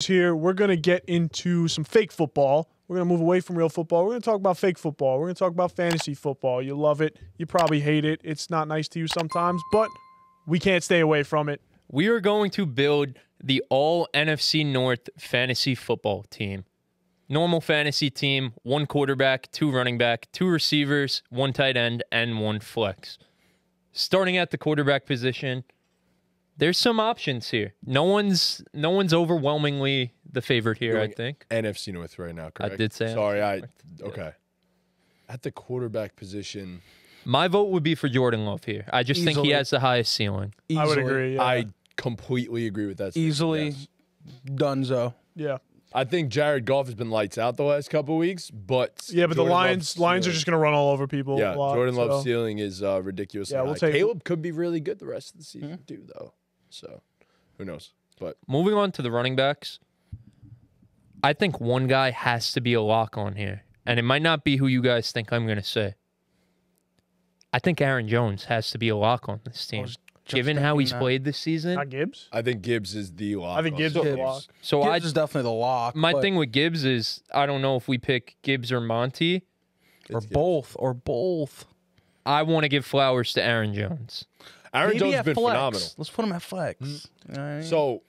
Here, we're going to get into some fake football. We're going to move away from real football. We're going to talk about fake football. We're going to talk about fantasy football. You love it. You probably hate it. It's not nice to you sometimes, but we can't stay away from it. We are going to build the all NFC North fantasy football team. Normal fantasy team, 1 quarterback, 2 running back, 2 receivers, 1 tight end, and 1 flex. Starting at the quarterback position, there's some options here. No one's overwhelmingly the favorite here, I think. NFC North right now, correct? I did say. Sorry, okay. At the quarterback position, my vote would be for Jordan Love here. I just think he has the highest ceiling. I would agree. Yeah. I completely agree with that. Easily, yes. Dunzo. Yeah. I think Jared Goff has been lights out the last couple of weeks, but yeah, but the Lions are just going to run all over people. Yeah, a lot, Jordan Love's ceiling is ridiculous. Yeah, Caleb could be really good the rest of the season too, though. So, who knows? But moving on to the running backs, I think one guy has to be a lock on here, and it might not be who you guys think I'm going to say. I think Aaron Jones has to be a lock on this team. Given how he's played this season. Not Gibbs? I think Gibbs is the lock. I think Gibbs is the lock. So Gibbs is definitely the lock. My thing with Gibbs is I don't know if we pick Gibbs or Monty. Or both. I want to give flowers to Aaron Jones. Aaron Jones has been phenomenal. Let's put him at flex. So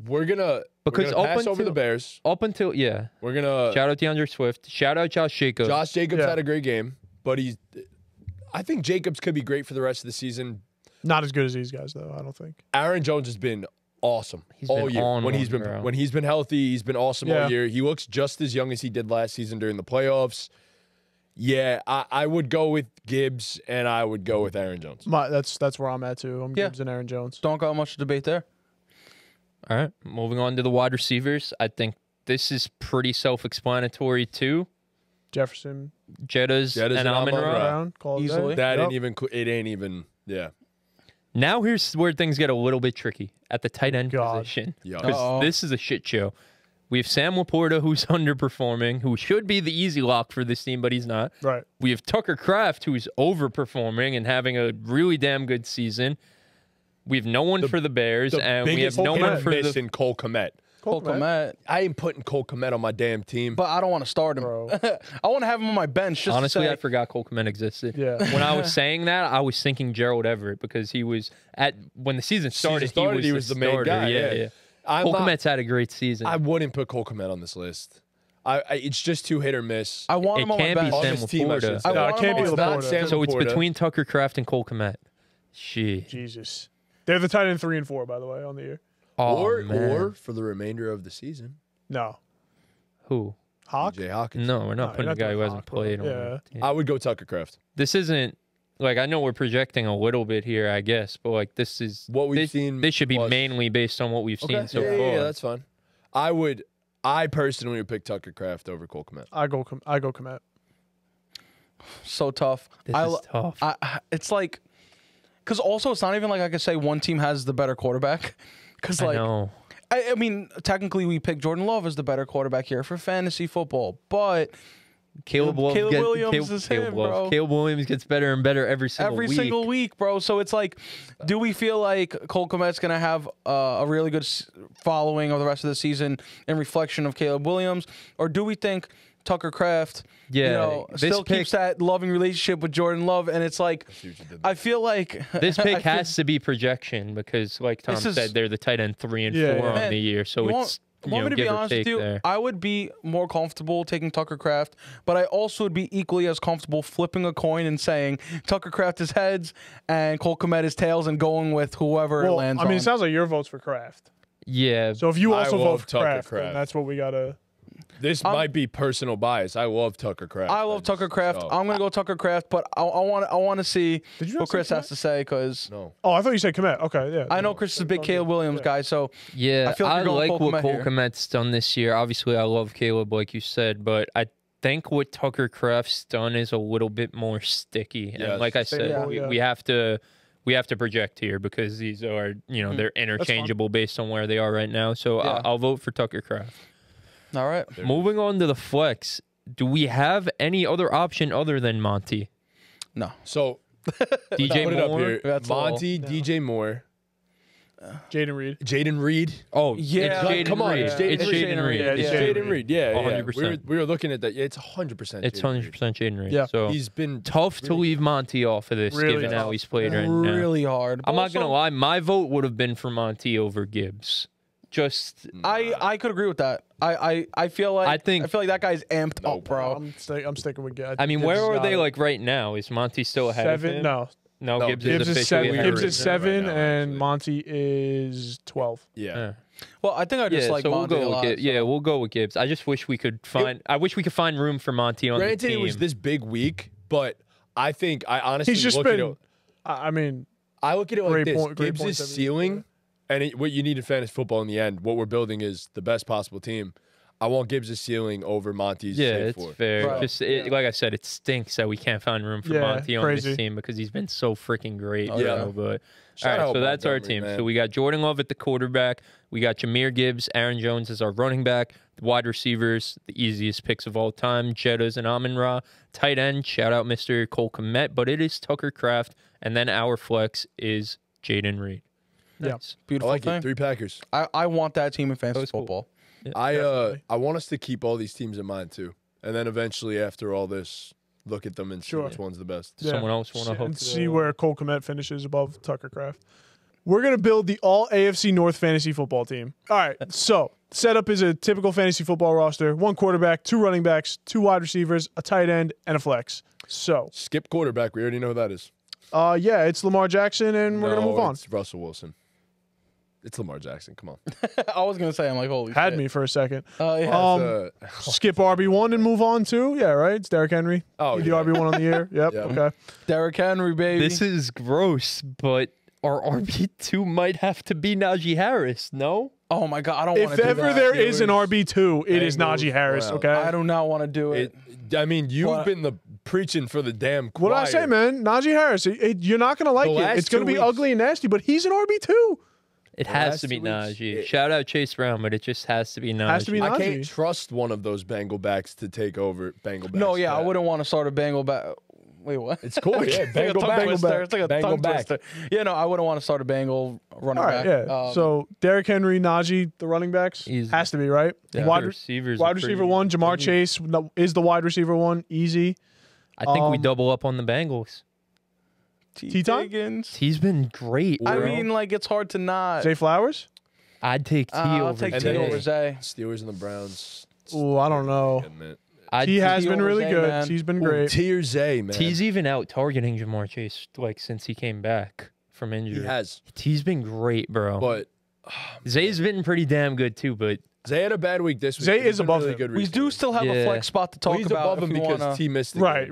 we're gonna pass over the Bears. Up until we're gonna shout out DeAndre Swift. Shout out Josh Jacobs. Josh Jacobs had a great game, but I think Jacobs could be great for the rest of the season. Not as good as these guys, though, I don't think. Aaron Jones has been awesome all year. When he's been healthy, he's been awesome all year. He looks just as young as he did last season during the playoffs. Yeah, I would go with Gibbs, and I would go with Aaron Jones. That's where I'm at, too. I'm Gibbs and Aaron Jones. Don't got much debate there. All right, moving on to the wide receivers. I think this is pretty self-explanatory, too. Jefferson. Jettas and Amon-Ra. Easily. It ain't even, yeah. Now here's where things get a little bit tricky at the tight end position. Because this is a shit show. We have Sam Laporta, who's underperforming, who should be the easy lock for this team, but he's not. Right. We have Tucker Kraft, who's overperforming and having a really damn good season. We have no one for the Bears, and we have no one for the Cole Kmet. Cole Kmet. I ain't putting Cole Kmet on my damn team. But I don't want to start him. I want to have him on my bench. Just honestly, to say, I forgot Cole Kmet existed. Yeah. When I was saying that, I was thinking Gerald Everett because he was when the season started, he was the main guy. Yeah. Cole Kmet's had a great season. I wouldn't put Cole Kmet on this list. It's just too hit or miss. I want him on my bench. It can't be Sam Laporta. No, it can't be Laporta. So it's between Tucker Kraft and Cole Kmet. Jesus. They're the tight end 3 and 4, by the way, on the year. Or for the remainder of the season. No. Who? Hawk? DJ Hawkins. No, we're not putting a guy who hasn't played. I would go Tucker Kraft. This isn't I know we're projecting a little bit here, I guess, but this is what we've seen. This should be mainly based on what we've seen so far. Yeah, that's fine. I personally would pick Tucker Kraft over Cole Kmet. I go Kmet. So tough. This is tough. It's like, because also it's not even like I could say one team has the better quarterback. Because I mean, technically we pick Jordan Love as the better quarterback here for fantasy football, but Caleb Williams is him, bro. Caleb Williams gets better and better every single week, bro. So it's like, do we feel like Cole Kmet's going to have a really good following of the rest of the season in reflection of Caleb Williams? Or do we think Tucker Kraft still keeps that loving relationship with Jordan Love? And it's like, I feel like this pick has to be projection because, like Tom said, they're the tight end 3 and 4 on the year. So it's Want me to be honest with you, I would be more comfortable taking Tucker Kraft, but I also would be equally as comfortable flipping a coin and saying Tucker Kraft is heads and Cole Kmet is tails and going with whoever it lands on. It sounds like your vote's for Kraft. Yeah. So if you also vote for Kraft, then that's what we got to... This might be personal bias. I love Tucker Kraft. I love Tucker Kraft. I'm going to go Tucker Kraft, but I want to see what Chris has to say because... No. Oh, I thought you said Kmet. Okay, yeah. I know Chris is a big Caleb Williams guy, so... Yeah, I feel like what Cole Kmet's done this year. Obviously, I love Caleb, like you said, but I think what Tucker Kraft's done is a little bit more sticky. Yes. And like I said, we have to project here because these are, they're interchangeable based on where they are right now. So I'll vote for Tucker Kraft. All right. Moving on to the flex. Do we have any other option other than Monty? No. So DJ Moore. Monty, DJ Moore. Jaden Reed. Oh, yeah. Come on. It's Jaden Reed. It's Jaden Reed. Yeah, 100%. We were looking at that. Yeah, it's 100%. It's 100% Jaden Reed. Yeah. So he's been tough to leave Monty off of this, given how he's played right now. Really hard. I'm not gonna lie. My vote would have been for Monty over Gibbs. I could agree with that. I feel like that guy's amped up, bro. I'm sticking with Gibbs. I mean, where are they like right now? Is Monty still ahead of him? No, Gibbs is 7. officially Gibbs is 7, and Monty is 12. Yeah. Well, I think I just like Monty a lot. We'll go with Gibbs. I just wish we could find. I wish we could find room for Monty on the team. Granted, it was this big week, but I honestly he's just look been. at it. I look at it like this: great Gibbs' ceiling, and what you need in fantasy football in the end. What we're building is the best possible team. I want Gibbs' ceiling over Monty's. Yeah, it's fair. Right. Just like I said, it stinks that we can't find room for Monty on this team because he's been so freaking great. But all right, so that's our team. Man. So we got Jordan Love at the quarterback. We got Jahmyr Gibbs, Aaron Jones as our running back. The wide receivers, the easiest picks of all time, Jettas and Amon-Ra. Tight end, shout out Mr. Cole Kmet, but it is Tucker Kraft. And then our flex is Jaden Reed. Nice. Beautiful I like thing. it. 3 Packers. I want that team in fantasy football. Yeah, I want us to keep all these teams in mind too, and then eventually after all this, look at them and see which one's the best. Someone else want to hook and see where Cole Kmet finishes above Tucker Kraft. We're gonna build the all AFC North fantasy football team. All right, so setup is a typical fantasy football roster: 1 quarterback, 2 running backs, 2 wide receivers, a tight end, and a flex. So skip quarterback. We already know who that is. Yeah, it's Lamar Jackson, and we're gonna move on. It's Russell Wilson. It's Lamar Jackson. Come on. I was gonna say, I'm like, holy Had shit. me for a second. Yeah. Skip RB1 and move on too. Yeah, right. It's Derrick Henry. Oh, the RB1 on the year. Yep. Okay. Derrick Henry, baby. This is gross, but our RB2 might have to be Najee Harris, no? Oh my god, I don't want to do do that. If ever there is an RB2, it is Najee Harris, okay? I do not want to do it. I mean, you've been preaching for the damn choir. What I say, man? Najee Harris. You're not going to like it. It's going to be ugly and nasty, but he's an RB2. It has to be Najee. Shout out Chase Brown, but it just has to be Najee. Has to be Najee. I can't trust one of those Bengal backs to take over Bengal backs. No, yeah, I wouldn't want to start a Bengal back. Wait, what? It's cool. Yeah, Bengal back. It's like a tongue twister. Yeah, no, I wouldn't want to start a Bengal running back. Yeah. So Derrick Henry, Najee, the running backs has to be right. Yeah. Wide receiver 1, Jamar Chase is the wide receiver 1. Easy. I think we double up on the Bengals. T. Higgins. He's been great. I mean, like, it's hard to not. Zay Flowers? I'd take T I'll over take Zay. T over Zay. Steelers and the Browns. Oh, I don't know. T has been really good. He's been great. T or Zay, man. T's even out targeting Jamar Chase like since he came back from injury. He has. T's been great, bro. But Zay's been pretty damn good too. But Zay had a bad week this week. Zay is above him. We do still have a flex spot to talk he's about. Above him because T missed. Right.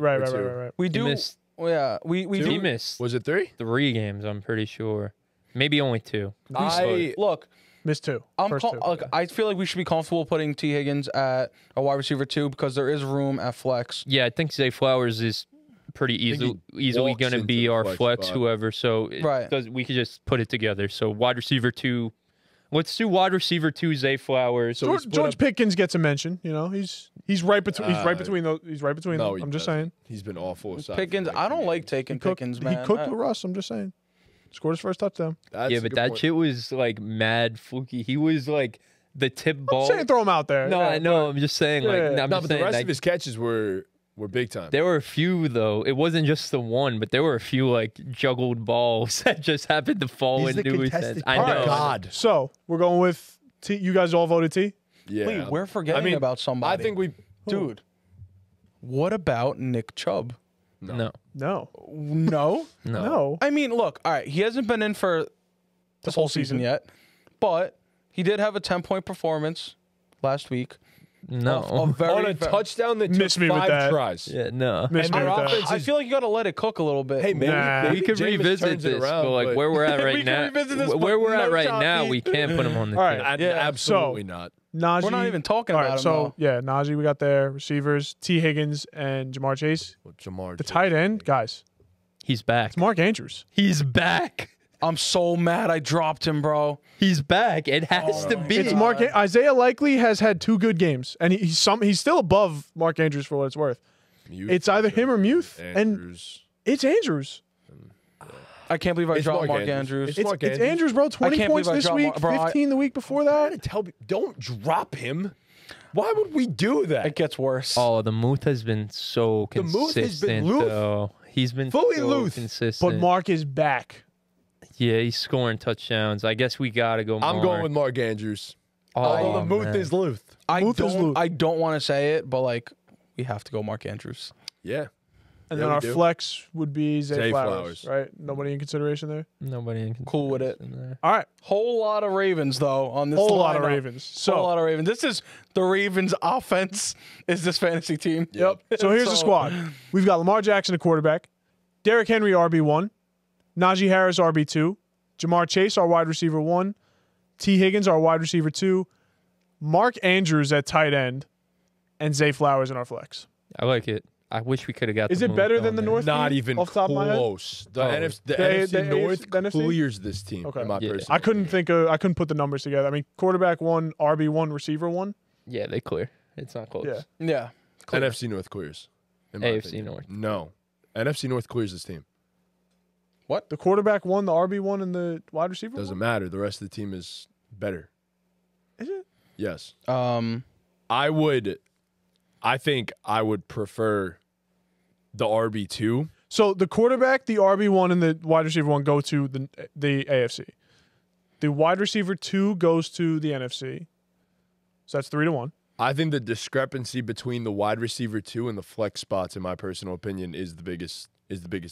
We do. Yeah, we He missed. Was it 3? 3 games, I'm pretty sure. Maybe only 2. Look. Missed 2. Look, I feel like we should be comfortable putting T. Higgins at a wide receiver 2 because there is room at flex. Yeah, I think Zay Flowers is pretty easily going to be our flex whoever. So we could just put it together. So wide receiver 2. Let's do wide receiver 2, Zay Flowers. So George Pickens gets a mention. You know, he's right between those. He's right between them. I'm just saying. He's been awful. Pickens. I don't like taking Pickens, man. He cooked with Russ. I'm just saying. Scored his first touchdown. Yeah, but that shit was like mad fluky. He was like the tip ball. I'm saying throw him out there. No, I know. I'm just saying. But the rest of his catches were big time. There were a few though. It wasn't just the one, but there were a few like juggled balls that just happened to fall into his hands. I know. God. So we're going with T. You guys all voted T. Yeah. Wait, we're forgetting about somebody. I think dude. What about Nick Chubb? No. I mean, look, all right, he hasn't been in for this whole season yet, but he did have a 10-point performance last week. On a touchdown that took 5 tries. Yeah, no. I feel like you got to let it cook a little bit. Hey, maybe we could revisit this, but like where we're at right now, we can't put him on the team. Absolutely not. Najee, we're not even talking about him. So, Najee, we got there. Receivers, T. Higgins and Jamar Chase. The tight end, guys. He's back. It's Mark Andrews. He's back. I'm so mad I dropped him, bro. He's back. It has to be. It's Mark. Isaiah Likely has had 2 good games, and he's still above Mark Andrews for what it's worth. It's either him or Muth, and it's Andrews. I can't believe I dropped Mark Andrews. It's Andrews, bro. 20 points this week, 15 the week before that. Don't drop him. Why would we do that? It gets worse. Oh, the Muth has been so consistent. The Muth has been loose. He's been fully so loose. consistent. But Mark is back. Yeah, he's scoring touchdowns. I guess we got to go Mark. I'm going with Mark Andrews. Oh, the Muth is loose. I don't want to say it, but like we have to go Mark Andrews. Yeah. And then our flex would be Zay Flowers, right? Nobody in consideration there? Nobody in consideration. Cool with it. All right. Whole lot of Ravens, though, on this Whole lot of Ravens. Whole lot of Ravens. This is the Ravens offense is this fantasy team. Yep. So here's the squad. We've got Lamar Jackson, a quarterback. Derrick Henry, RB1. Najee Harris, RB2. Jamar Chase, our wide receiver 1. T. Higgins, our wide receiver 2. Mark Andrews at tight end. And Zay Flowers in our flex. I like it. I wish we could have got. Is it better than the North? Not team, even off the top close. Of my head? The NFC North clears this team. Okay. I couldn't put the numbers together. I mean, quarterback 1, RB1, receiver 1. Yeah, they clear. It's not close. Yeah. Clear. NFC North clears. AFC North. No. NFC North clears this team. What? The quarterback 1, the RB1, and the wide receiver? Doesn't matter. The rest of the team is better. Is it? Yes. I think I would prefer the RB2. So the quarterback, the RB1, and the wide receiver 1 go to the AFC. The wide receiver 2 goes to the NFC. So that's 3-1. I think the discrepancy between the wide receiver 2 and the flex spots, in my personal opinion, is the biggest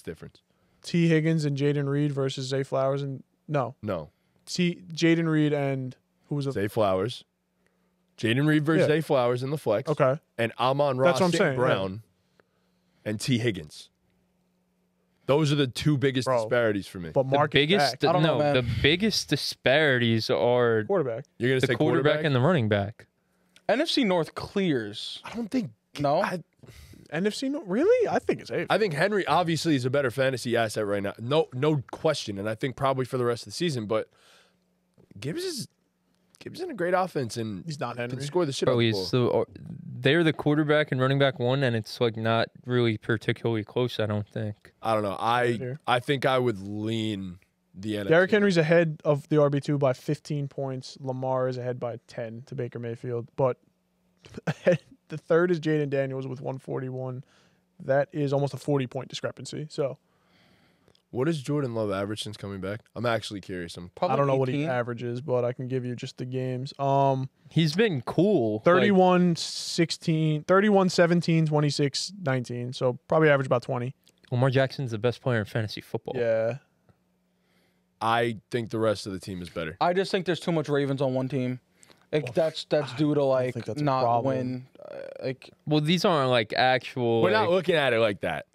difference. T. Higgins and Jaden Reed versus Zay Flowers and no. Jaden Reed and who was it? Zay Flowers. Jaden Reed versus Zay Flowers in the flex. Okay. And Amon-Ra St. Brown and T. Higgins. Those are the two biggest disparities for me. But Mark the biggest disparities are quarterback. You're going to say quarterback and the running back. NFC North clears. I don't think NFC North, really? I think it's AFC. I think Henry obviously is a better fantasy asset right now. No question, and I think probably for the rest of the season, but Gibbs is in a great offense, and he's not Henry. Can score the shit out of the ball. They're the quarterback and running back 1, and it's like not really particularly close, I don't think. I don't know. I think I would lean the NFC. Derrick Henry's ahead of the RB2 by 15 points. Lamar is ahead by 10 to Baker Mayfield. But the third is Jaden Daniels with 141. That is almost a 40-point discrepancy. So, what does Jordan Love average since coming back? I'm actually curious. I don't know what he averages, but I can give you just the games. He's been cool. 31, 17, 26, 19. So probably average about 20. Lamar Jackson's the best player in fantasy football. Yeah. I think the rest of the team is better. I just think there's too much Ravens on one team. That's due to not win. These aren't actual. We're not looking at it like that,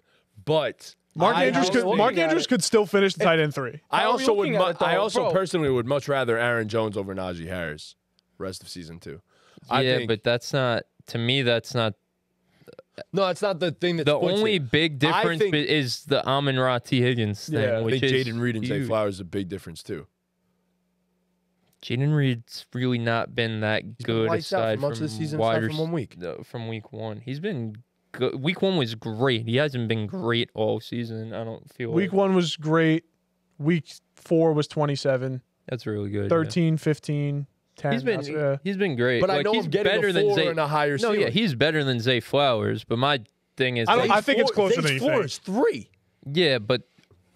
but Mark Andrews could still finish the tight end 3. I also personally would much rather Aaron Jones over Najee Harris rest of season 2. But that's not, to me, that's not. No, that's not the thing. The only big difference is the Amon-Ra T. Higgins thing. Yeah, I think Jaden Reed and Zay Flowers is a big difference too. Jaden Reed's really not been that good aside from much of the season from 1 week. From week 1, he's been good. Week 1 was great. He hasn't been great all season. I don't feel. Week 1 was great. Week 4 was 27. That's really good. 13, 15. 10. He's been great. But I know he's better than Zay. And a higher ceiling. Yeah, he's better than Zay Flowers. But my thing is, I think it's closer than you think. Is 3. Yeah, but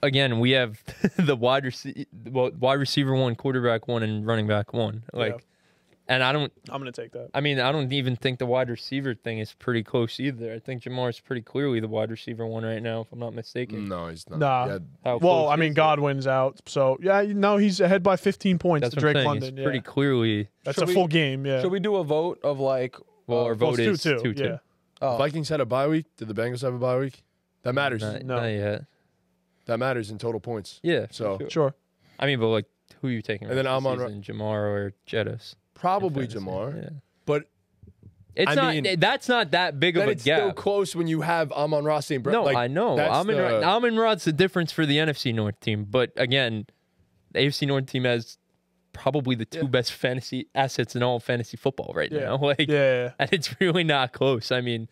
again, we have the wide receiver 1, quarterback 1, and running back 1. And I'm gonna take that. I mean, I don't even think the wide receiver thing is pretty close either. I think Jamar's pretty clearly the wide receiver 1 right now, if I'm not mistaken. No, he's not. Nah. Well, I mean, Godwin's out, so he's ahead by 15 points to Drake London. Pretty clearly. That's a full game. Yeah. Should we do a vote of our vote is 2-2. Yeah. Oh. Vikings had a bye week. Did the Bengals have a bye week? That matters. Not yet. That matters in total points. Yeah. So sure. I mean, but who are you taking? And then Jamar or Jettis? Probably Jamar, but that's not that big of a it's gap. Still close when you have Amon-Ra St. Brown. No, I know. Amon-Ra's the difference for the NFC North team, but again, the AFC North team has probably the 2 best fantasy assets in all fantasy football right now. And it's really not close. I mean,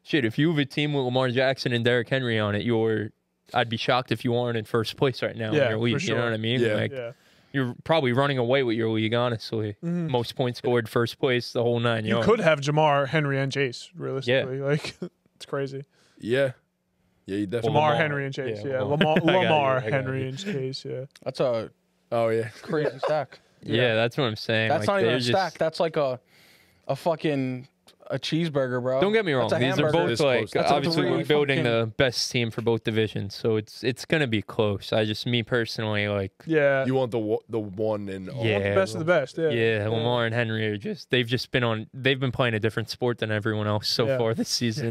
shit, if you have a team with Lamar Jackson and Derrick Henry on it, you're I'd be shocked if you weren't in first place right now in your league. For sure. You know what I mean? Yeah. Like, you're probably running away with your league, honestly. Most points scored, first place, the whole 9 yards. You could have Jamar, Henry, and Chase, realistically. Like, it's crazy. Yeah. Yeah, you definitely. Lamar, Henry, and Chase. Yeah, Lamar, Henry, and Chase. Yeah. That's a crazy stack. Yeah, that's what I'm saying. That's like, not even a stack. That's like a fucking a cheeseburger, bro. Don't get me wrong. These are both like obviously we're building fucking... the best team for both divisions, so it's gonna be close. Me personally, like you want the one and all. The best of the best. Yeah. Lamar and Henry are they've been playing a different sport than everyone else so far this season.